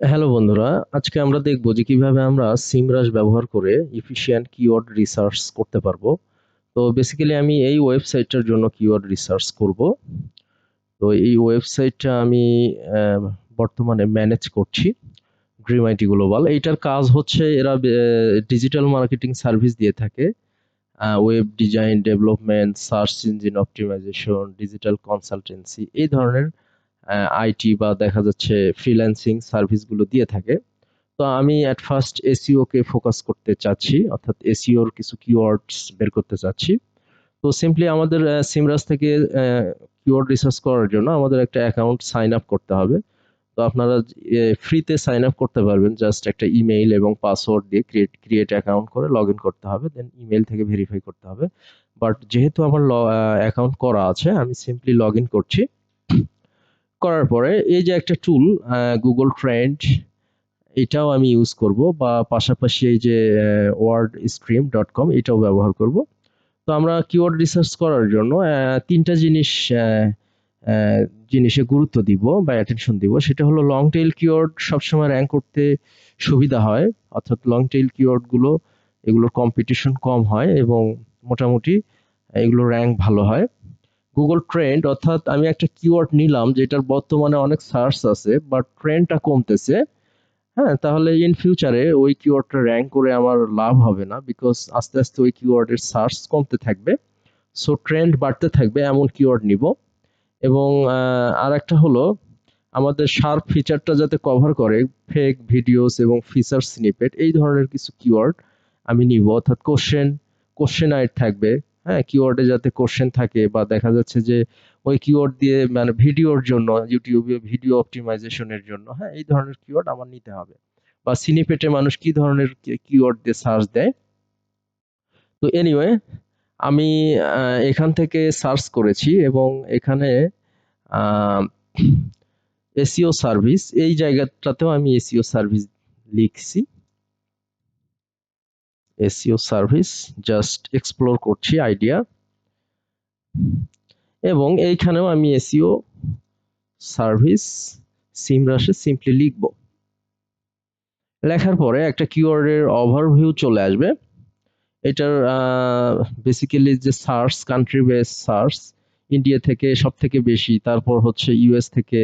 Hello বন্ধুরা, আজকে আমরা দেখব যে কিভাবে আমরা সিমরাশ ব্যবহার করে এফিশিয়েন্ট কিওয়ার্ড রিসার্চ করতে পারবো। তো বেসিক্যালি আমি এই ওয়েবসাইটটার জন্য কিওয়ার্ড রিসার্চ করব। তো এই ওয়েবসাইটটা আমি আহ, বর্তমানে ম্যানেজ করছি ড্রিম আইটি গ্লোবাল। এইটার কাজ হচ্ছে এরা ডিজিটাল মার্কেটিং সার্ভিস দিয়ে থাকে, web design development, search engine optimisation, digital consultancy, এই ধরনের আইটি বা দেখা যাচ্ছে ফ্রিল্যান্সিং সার্ভিসগুলো দিয়ে থাকে। তো আমি at first SEO K focus করতে চাচ্ছি, অর্থাৎ এসইওর কিছু কিওয়ার্ডস বের করতে চাচ্ছি। তো সিম্পলি আমাদের সিমরাজ থেকে কিওয়ার্ড রিসার্চ করার জন্য আমাদের একটা অ্যাকাউন্ট সাইন আপ করতে হবে। তো আপনারা ফ্রিতে সাইন আপ করতে পারবেন, জাস্ট একটা ইমেইল এবং পাসওয়ার্ড দিয়ে ক্রিয়েট অ্যাকাউন্ট করে লগ ইন করতে হবে, দেন ইমেইল থেকে ভেরিফাই করতে হবে। বাট যেহেতু আমার অ্যাকাউন্ট করা আছে, আমি সিম্পলি লগ ইন করছি। করার পরে এই যে একটা টুল, গুগল ট্রেন্ড, এটাও আমি ইউজ করব, বা পাশাপাশি এই যে wordstream.com এটাও ব্যবহার করব। তো আমরা কিওয়ার্ড রিসার্চ করার জন্য তিনটা আহ, আহ, জিনিসে গুরুত্ব দিব বা অ্যাটেনশন দিব। সেটা হলো লং টেইল কিওয়ার্ড সবসময় র্যাঙ্ক করতে সুবিধা হয়, অর্থাৎ লং টেইল কিওয়ার্ড গুলো এগুলোর কম্পিটিশন কম হয় এবং মোটামুটি এগুলো র্যাঙ্ক ভালো হয়। গুগল ট্রেন্ড, অর্থাৎ আমি একটা কিওয়ার্ড নিলাম যেটার বর্তমানে অনেক সার্চ আছে বাট ট্রেন্ডটা কমতেছে। হ্যাঁ, তাহলে ইন ফিউচারে ওই কিওয়ার্ডটা র্যাঙ্ক করে আমার লাভ হবে না, বিকজ আস্তে আস্তে ওই কিওয়ার্ডের সার্চ কমতে থাকবে। সো ট্রেন্ড বাড়তে থাকবে এমন কিওয়ার্ড নিব। এবং আর একটা হলো আমাদের শার্প ফিচারটা যাতে কভার করে ফেক ভিডিওস এবং ফিচার স্নিপেট, এই ধরনের কিছু কিওয়ার্ড আমি নিব। অর্থাৎ কোশ্চেনাইড থাকবে। হ্যাঁ, কিওয়ার্ডে যাতে কোশ্চেন থাকে, বা দেখা যাচ্ছে যে ওই কিওয়ার্ড দিয়ে মানে ভিডিওর জন্য, ইউটিউবে ভিডিও অপটিমাইজেশনের জন্য, হ্যাঁ, এই ধরনের কিওয়ার্ড আমার নিতে হবে। বা সিনিপেটে মানুষ কি ধরনের কিওয়ার্ড দিয়ে সার্চ দেয়। তো এনিওয়ে, আমি এখান থেকে সার্চ করেছি এবং এখানে এসইও সার্ভিস, এই জায়গাটাতেও আমি এসইও সার্ভিস লিখছি। এসইও সার্ভিস জাস্ট এক্সপ্লোর করছি আইডিয়া, এবং এইখানেও আমি এসইও সার্ভিস সিমরাশে সিম্পলি লিখব। লেখার পরে একটা কিওয়ার্ডের ওভারভিউ চলে আসবে। এটার বেসিক্যালি যে search, country base search, India থেকে সব থেকে বেশি, তারপর হচ্ছে ইউএস থেকে,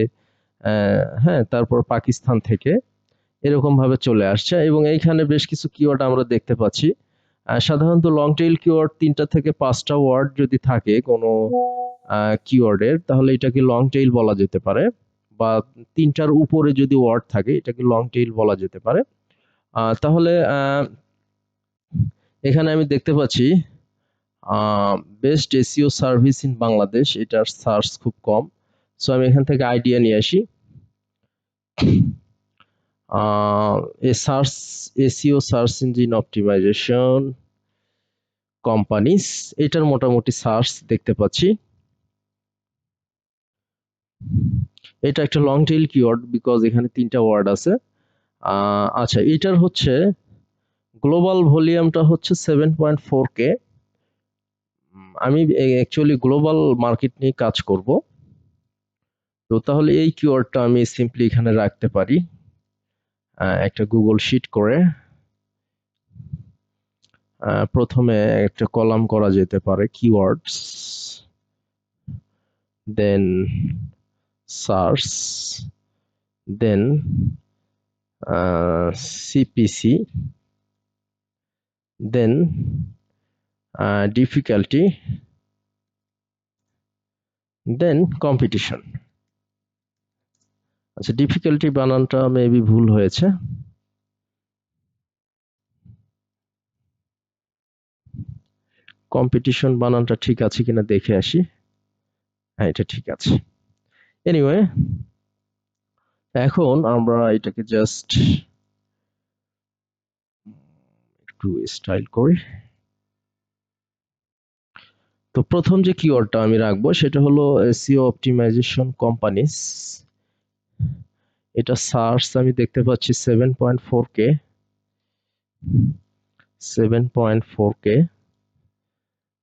হ্যাঁ, তারপর পাকিস্তান থেকে, এরকম ভাবে চলে আসছে। এবং এইখানে বেশ কিছু কিওয়ার্ড আমরা দেখতে পাচ্ছি। সাধারণত লং টেইল কিওয়ার্ড ৩টা থেকে ৫টা ওয়ার্ড যদি থাকে কোনো কিওয়ার্ডের, তাহলে এটাকে লং টেইল বলা যেতে পারে। বা ৩টার উপরে যদি ওয়ার্ড থাকে, এটাকে লং টেইল বলা যেতে পারে। তাহলে এখানে আমি দেখতে পাচ্ছি best SEO service in Bangladesh, এটার সার্চ খুব কম। সো আমি এখান থেকে আইডিয়া নিয়ে আসি। এ search, SEO search engine optimization companies, এটার মোটামুটি সার্চ দেখতে পাচ্ছি। এটা একটা লং টেইল কিওয়ার্ড, বিকজ এখানে ৩টা ওয়ার্ড আছে। আচ্ছা, এটার হচ্ছে গ্লোবাল ভলিউমটা হচ্ছে 7.4K। আমি অ্যাকচুয়ালি গ্লোবাল মার্কেট নিয়ে কাজ করব। তো তাহলে এই কিওয়ার্ডটা আমি সিম্পলি এখানে রাখতে পারি একটা গুগল শিট করে। প্রথমে একটা কলাম করা যেতে পারে কিওয়ার্ডস, দেন সার্চ, দেন সিপিসি, দেন ডিফিকাল্টি, দেন কম্পিটিশন। আচ্ছা, ডিফিকাল্টি বানানটা মেবি ভুল হয়েছে। কম্পিটিশন বানানটা ঠিক আছে কিনা দেখে আসি। হ্যাঁ, এটা ঠিক আছে। এনিওয়ে, এখন আমরা এটাকে জাস্ট একটু স্টাইল করি। তো প্রথম যে কিওয়ার্ডটা আমি রাখবো সেটা হলো এসইও অপটিমাইজেশন কোম্পানিস। এটা সার্চ আমি দেখতে পাচ্ছি 7.4K। 7.4K।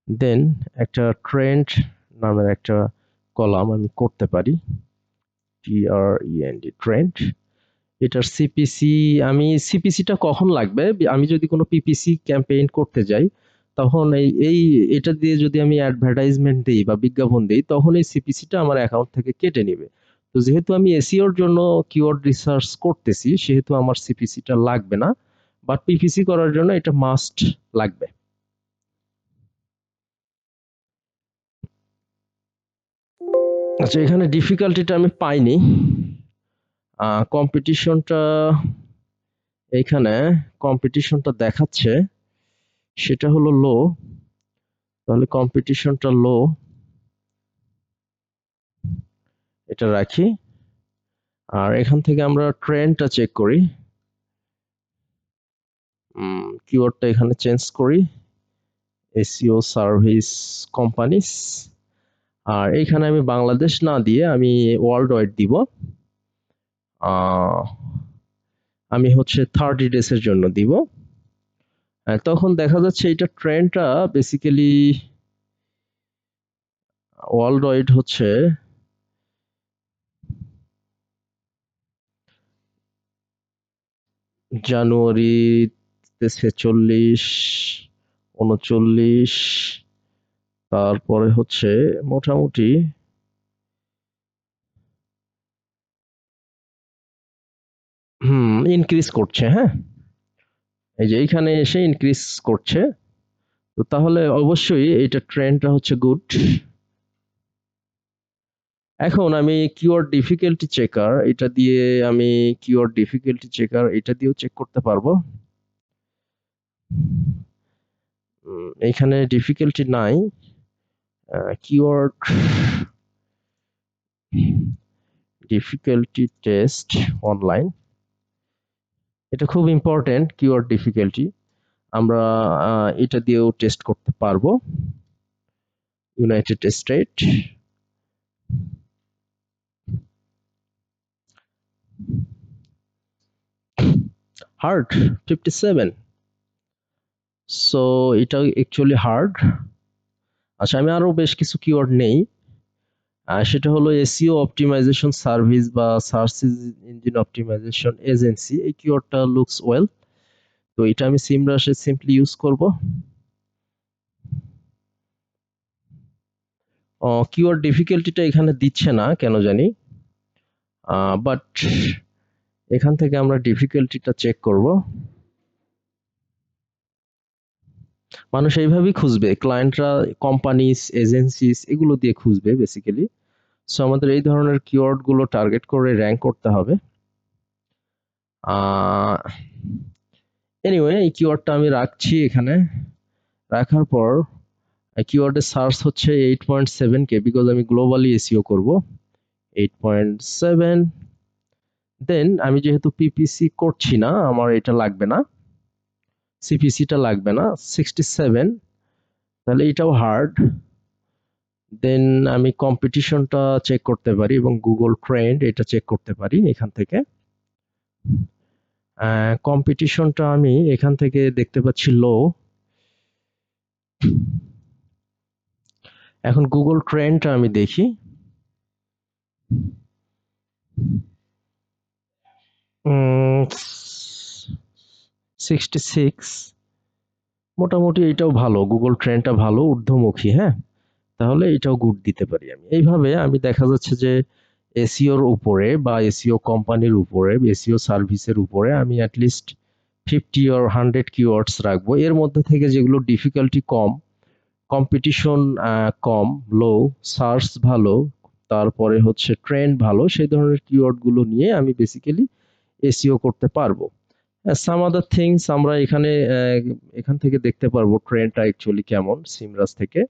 দেন একটা ট্রেন্ড নামের একটা কলাম আমি করতে পারি, TREND, ট্রেন্ড। এটার সিপিসি, আমি সিপিসিটা কখন লাগবে, আমি যদি কোনো পিপিসি ক্যাম্পেইন করতে যাই তখন এই এই এটা দিয়ে যদি আমি অ্যাডভার্টাইজমেন্ট দিই বা বিজ্ঞাপন দিই তখন এই সিপিসিটা আমার অ্যাকাউন্ট থেকে কেটে নেবে। তো যেহেতু আমি এসইওর জন্য কিওয়ার্ড রিসার্চ করতেছি সেহেতু আমার সিপিসিটা লাগবে না, বাট পিপিসি করার জন্য এটা মাস্ট লাগবে। আচ্ছা, এখানে ডিফিকাল্টিটা আমি পাইনি। কম্পিটিশনটা, এইখানে কম্পিটিশনটা দেখাচ্ছে সেটা হলো লো, তাহলে কম্পিটিশনটা লো, এটা রাখি। আর এখান থেকে আমরা ট্রেন্ডটা চেক করি, কিওয়ার্ডটা এখানে চেঞ্জ করি, এসইও সার্ভিস কোম্পানিস। আর এইখানে আমি বাংলাদেশ না দিয়ে আমি ওয়ার্ল্ড ওয়াইড দিব। আমি হচ্ছে 30 ডেজ এর জন্য দিব। তখন দেখা যাচ্ছে এটা ট্রেন্ডটা বেসিক্যালি ওয়ার্ল্ড ওয়াইড হচ্ছে জানুয়ারিতে 46, 39, তারপরে হচ্ছে মোটামুটি ইনক্রিজ করছে। হ্যাঁ, এই যে এইখানে এসে ইনক্রিজ করছে, তো তাহলে অবশ্যই এটা ট্রেন্ডটা হচ্ছে গুড। এখন আমি কিওয়ার্ড ডিফিকাল্টি চেকার এটা দিয়ে, আমি কিওয়ার্ড ডিফিকাল্টি চেকার এটা দিয়েও চেক করতে পারবো। এখানে ডিফিকাল্টি নাই। কিওয়ার্ড ডিফিকাল্টি টেস্ট অনলাইন, এটা খুব ইম্পর্টেন্ট। কিওয়ার্ড ডিফিকাল্টি আমরা এটা দিয়েও টেস্ট করতে পারবো। ইউনাইটেড স্টেট, হার্ড 57, সো এটা অ্যাকচুয়ালি হার্ড। আচ্ছা, আমি আরো বেশ কিছু কিওয়ার্ড নেই, সেটা হলো এসইও অপটিমাইজেশন সার্ভিস বা সার্চ ইঞ্জিন অপটিমাইজেশন এজেন্সি। এই কিওয়ার্ডটা লুকস ওয়েল, তো এটা আমি সিমরাশে সিম্পলি ইউজ করব। কিওয়ার্ড ডিফিকাল্টিটা এখানে দিচ্ছে না কেন জানি, বাট এখান থেকে আমরা ডিফিকাল্টিটা চেক করব। মানুষ এইভাবেই খুঁজবে, ক্লায়েন্টরা কোম্পানিজ এজেন্সিস এগুলো দিয়ে খুঁজবে বেসিক্যালি। সো আমাদের এই ধরনের কিওয়ার্ড গুলো টার্গেট করে র্যাঙ্ক করতে হবে। এনিওয়ে, এই কিওয়ার্ডটা আমি রাখছি এখানে। রাখার পর কিওয়ার্ডের সার্চ হচ্ছে 8.7K, বিকজ আমি গ্লোবালি এসইও করব। 8.7, দেন আমি যেহেতু পিপিসি করছি না আমার এটা লাগবে না, সিপিসিটা লাগবে না। 67, তাহলে এটাও হার্ড। দেন আমি কম্পিটিশনটা চেক করতে পারি এবং গুগল ট্রেন্ড এটা চেক করতে পারি এখান থেকে। কম্পিটিশনটা আমি এখান থেকে দেখতে পাচ্ছি লো। এখন গুগল ট্রেন্ডটা আমি দেখি। 66, মোটামুটি এটাও ভালো, গুগল ট্রেন্ডটা ভালো, ঊর্ধ্বমুখী। হ্যাঁ, তাহলে এটাও গুড দিতে পারি আমি। এইভাবে আমি দেখা যাচ্ছে যে এসইওর উপরে বা এসইও কোম্পানির উপরে, এসইও সার্ভিসের উপরে আমি অ্যাটলিস্ট 50 or 100 কিওয়ার্ডস রাখবো। এর মধ্যে থেকে যেগুলো ডিফিকাল্টি কম, কম্পিটিশন কম, লো, সার্চ ভালো, তারপরে হচ্ছে ট্রেন্ড ভালো, সেই ধরনের কিওয়ার্ড গুলো নিয়ে আমি বেসিক্যালি এসইও করতে পারবো। সাম আদার থিংস আমরা এখানে এখান থেকে দেখতে পারবো ট্রেন্ডটা অ্যাকচুয়ালি কেমন সিমরাস থেকে।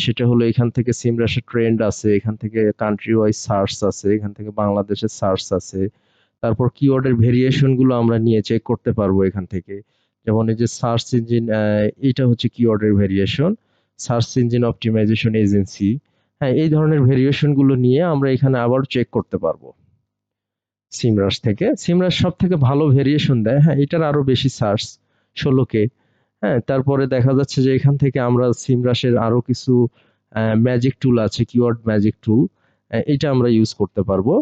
সেটা হলো এখান থেকে সিমরাসের ট্রেন্ড আছে, এখান থেকে কান্ট্রি ওয়াইজ সার্চ আছে, এখান থেকে বাংলাদেশের সার্চ আছে, তারপর কিওয়ার্ডের ভেরিয়েশন গুলো আমরা নিয়ে চেক করতে পারবো এখান থেকে। যেমন এই যে সার্চ ইঞ্জিন, এটা হচ্ছে কিওয়ার্ডের variation, search engine optimization agency. হ্যাঁ, এই ধরনের ভেরিয়েশন গুলো নিয়ে আমরা এখানে আবার চেক করতে পারবো সিমরাস থেকে। সিমরাস সব থেকে ভালো ভেরিয়েশন দেয়। হ্যাঁ, এটার আরো বেশি সার্চ, 16K। হ্যাঁ, তারপরে দেখা যাচ্ছে যে এখান থেকে আমরা সিমরাসের আরো কিছু ম্যাজিক টুল আছে, কিওয়ার্ড ম্যাজিক টুল, এটা আমরা ইউজ করতে পারবো।